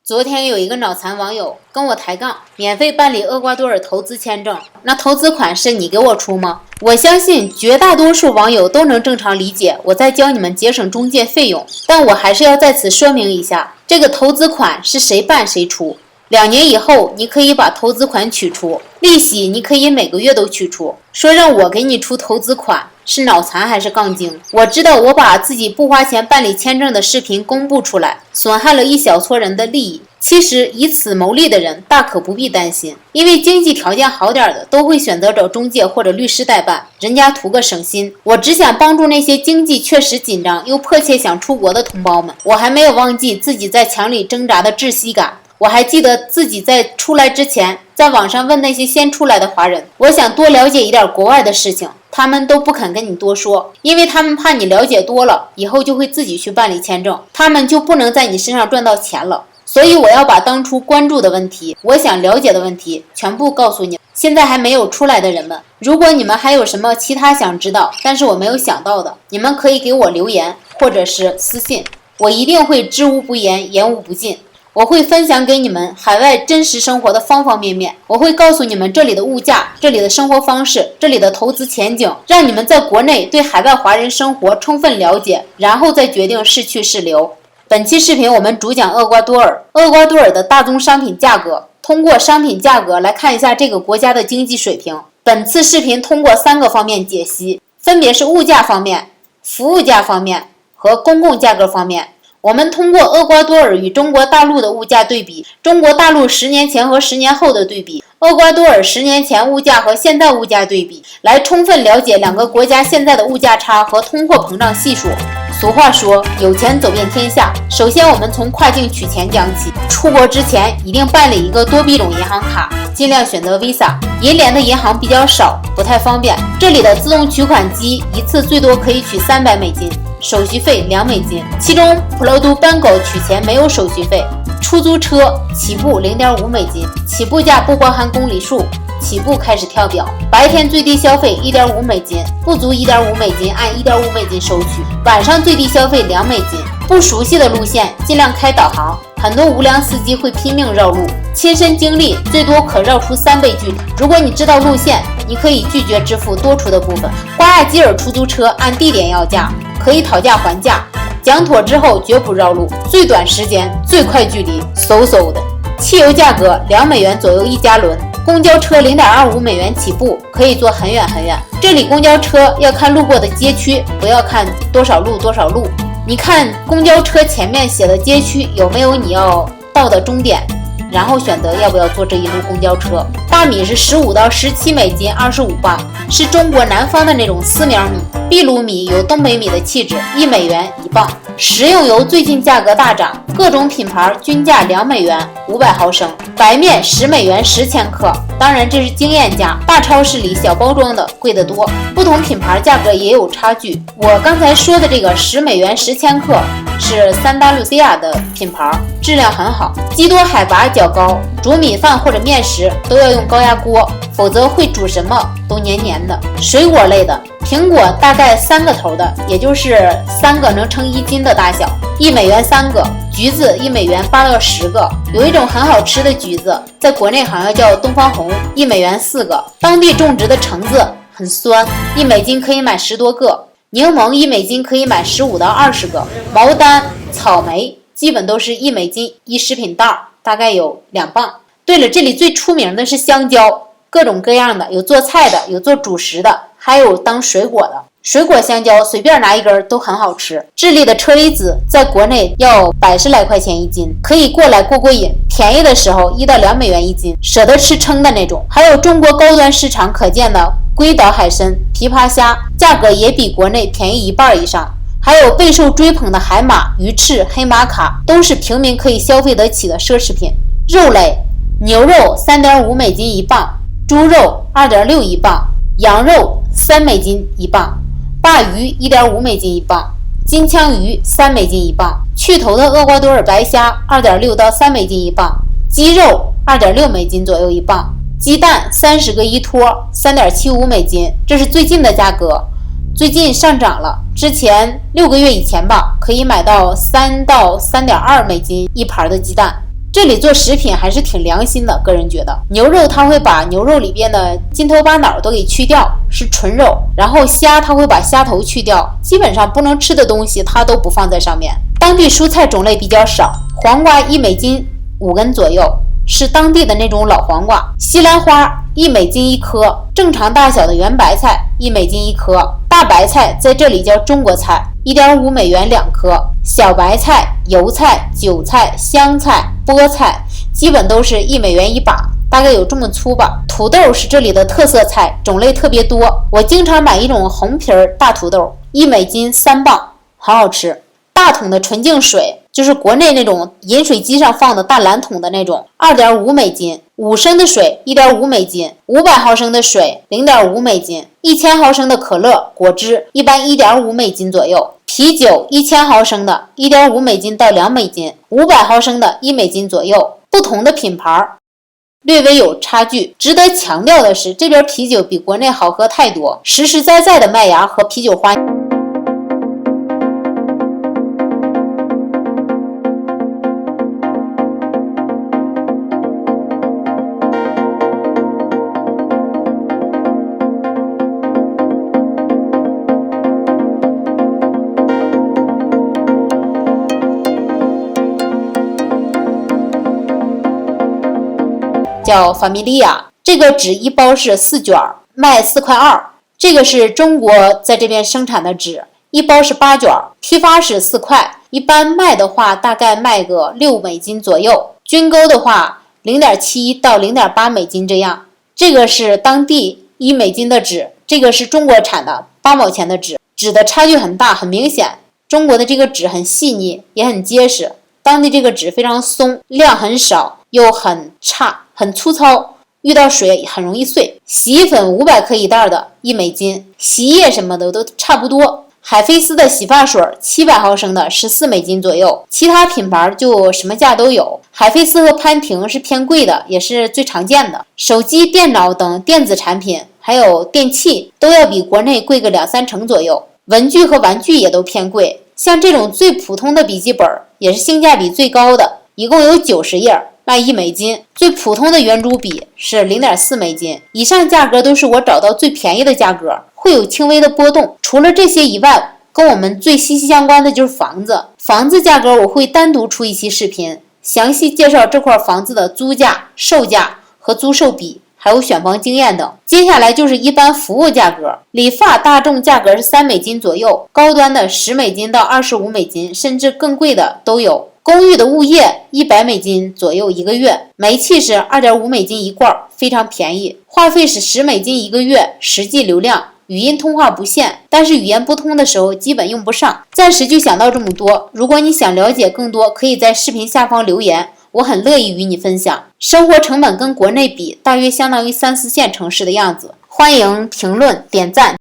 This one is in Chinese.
昨天有一个脑残网友跟我抬杠，免费办理厄瓜多尔投资签证，那投资款是你给我出吗？我相信绝大多数网友都能正常理解我在教你们节省中介费用，但我还是要在此说明一下，这个投资款是谁办谁出。2年以后你可以把投资款取出，利息你可以每个月都取出。说让我给你出投资款，是脑残还是杠精？我知道我把自己不花钱办理签证的视频公布出来，损害了一小撮人的利益。其实以此牟利的人大可不必担心，因为经济条件好点的都会选择找中介或者律师代办，人家图个省心。我只想帮助那些经济确实紧张又迫切想出国的同胞们。我还没有忘记自己在墙里挣扎的窒息感，我还记得自己在出来之前在网上问那些先出来的华人，我想多了解一点国外的事情，他们都不肯跟你多说，因为他们怕你了解多了以后就会自己去办理签证，他们就不能在你身上赚到钱了。所以我要把当初关注的问题，我想了解的问题全部告诉你。现在还没有出来的人们，如果你们还有什么其他想知道但是我没有想到的，你们可以给我留言或者是私信，我一定会知无不言，言无不尽。我会分享给你们海外真实生活的方方面面，我会告诉你们这里的物价，这里的生活方式，这里的投资前景，让你们在国内对海外华人生活充分了解，然后再决定是去是留。本期视频我们主讲厄瓜多尔，厄瓜多尔的大宗商品价格，通过商品价格来看一下这个国家的经济水平。本次视频通过3个方面解析，分别是物价方面、服务价方面和公共价格方面。我们通过厄瓜多尔与中国大陆的物价对比，中国大陆10年前和10年后的对比，厄瓜多尔10年前物价和现在物价对比，来充分了解2个国家现在的物价差和通货膨胀系数。俗话说有钱走遍天下，首先我们从跨境取钱讲起。出国之前一定办理一个多币种银行卡，尽量选择 Visa。 银联的银行比较少，不太方便，这里的自动取款机一次最多可以取300美金，手续费2美金，其中 Pulau Bango 取钱没有手续费。出租车起步 0.5美金，起步价不包含公里数，起步开始跳表。白天最低消费 1.5美金，不足 1.5美金按 1.5美金收取，晚上最低消费2美金。不熟悉的路线尽量开导航，很多无良司机会拼命绕路，亲身经历最多可绕出3倍距离。如果你知道路线，你可以拒绝支付多出的部分。瓜亚基尔出租车按地点要价，可以讨价还价，讲妥之后绝不绕路，最短时间最快距离，嗖的。汽油价格2美元左右1加仑，公交车 0.25美元起步，可以坐很远很远。这里公交车要看路过的街区，不要看多少路。你看公交车前面写的街区有没有你要到的终点，然后选择要不要坐这一路公交车。大米是15到17美金25磅，是中国南方的那种丝苗米。秘鲁米有东北米的气质，1美元1磅。食用油最近价格大涨，各种品牌均价2美元500毫升，白面10美元10千克，当然这是经验价，大超市里小包装的贵得多。不同品牌价格也有差距，我刚才说的这个10美元10千克是三达卢西亚的品牌，质量很好。基多海拔较高，煮米饭或者面食都要用高压锅，否则会煮什么都黏黏的。水果类的，苹果大概3个头的，也就是3个能称1斤的大小，1美元3个。橘子1美元8到10个。有一种很好吃的橘子，在国内好像叫东方红，1美元4个。当地种植的橙子很酸，1美金可以买10多个。柠檬1美金可以买15到20个。毛丹、草莓基本都是1美金一食品袋，大概有2磅。对了，这里最出名的是香蕉，各种各样的，有做菜的，有做主食的，还有当水果的。水果香蕉随便拿一根都很好吃。智利的车厘子在国内要100来块钱1斤，可以过来过瘾，便宜的时候1到2美元1斤，舍得吃撑的那种。还有中国高端市场可见的龟岛海参、琵琶虾，价格也比国内便宜1半以上。还有备受追捧的海马、鱼翅、黑马卡，都是平民可以消费得起的奢侈品。肉类，牛肉3.5美金1磅，猪肉2.6一磅，羊肉3美金1磅，鲅鱼1.5美金1磅，金枪鱼3美金1磅，去头的厄瓜多尔白虾2.6到3美金1磅，鸡肉2.6美金左右1磅，鸡蛋30个一托3.75美金，这是最近的价格，最近上涨了，之前6个月以前吧，可以买到3到3.2美金一盘的鸡蛋。这里做食品还是挺良心的，个人觉得。牛肉它会把牛肉里边的筋头巴脑都给去掉，是纯肉。然后虾它会把虾头去掉，基本上不能吃的东西它都不放在上面。当地蔬菜种类比较少，黄瓜1美金5根左右，是当地的那种老黄瓜。西兰花1美金1颗，正常大小的圆白菜1美金1颗，大白菜在这里叫中国菜，1.5美元2颗。小白菜、油菜、韭菜、香菜、菠菜基本都是1美元1把，大概有这么粗吧。土豆是这里的特色菜，种类特别多。我经常买一种红皮大土豆，1美金3磅，很好吃。大桶的纯净水，就是国内那种饮水机上放的大蓝桶的那种，2.5美金。5升的水1.5美金，500毫升的水0.5美金，1000毫升的可乐果汁一般1.5美金左右。啤酒1000毫升的1.5美金到2美金，500毫升的1美金左右。不同的品牌略微有差距。值得强调的是，这边啤酒比国内好喝太多，实实在在的麦芽和啤酒花。叫 Familia， 这个纸一包是4卷，卖4.2块。这个是中国在这边生产的纸，一包是8卷，批发是4块，一般卖的话大概卖个6美金左右，均钩的话0.71到0.8美金这样。这个是当地1美金的纸，这个是中国产的8毛钱的纸，纸的差距很大，很明显。中国的这个纸很细腻，也很结实，当地这个纸非常松，量很少，又很差，很粗糙，遇到水很容易碎。洗衣粉500克一袋的1美金，洗衣液什么的都差不多。海飞丝的洗发水700毫升的14美金左右，其他品牌就什么价都有。海飞丝和潘婷是偏贵的，也是最常见的。手机、电脑等电子产品还有电器都要比国内贵个2-3成左右。文具和玩具也都偏贵，像这种最普通的笔记本也是性价比最高的，一共有90页，卖1美金。最普通的圆珠笔是0.4美金。以上价格都是我找到最便宜的价格，会有轻微的波动。除了这些以外，跟我们最息息相关的就是房子。房子价格我会单独出一期视频，详细介绍这块房子的租价、售价和租售比，还有选房经验等。接下来就是一般服务价格，理发大众价格是3美金左右，高端的10美金到25美金，甚至更贵的都有。公寓的物业100美金左右一个月，煤气是2.5美金一罐，非常便宜。话费是10美金一个月，实际流量，语音通话不限，但是语言不通的时候基本用不上。暂时就想到这么多，如果你想了解更多，可以在视频下方留言，我很乐意与你分享。生活成本跟国内比，大约相当于3-4线城市的样子。欢迎评论点赞。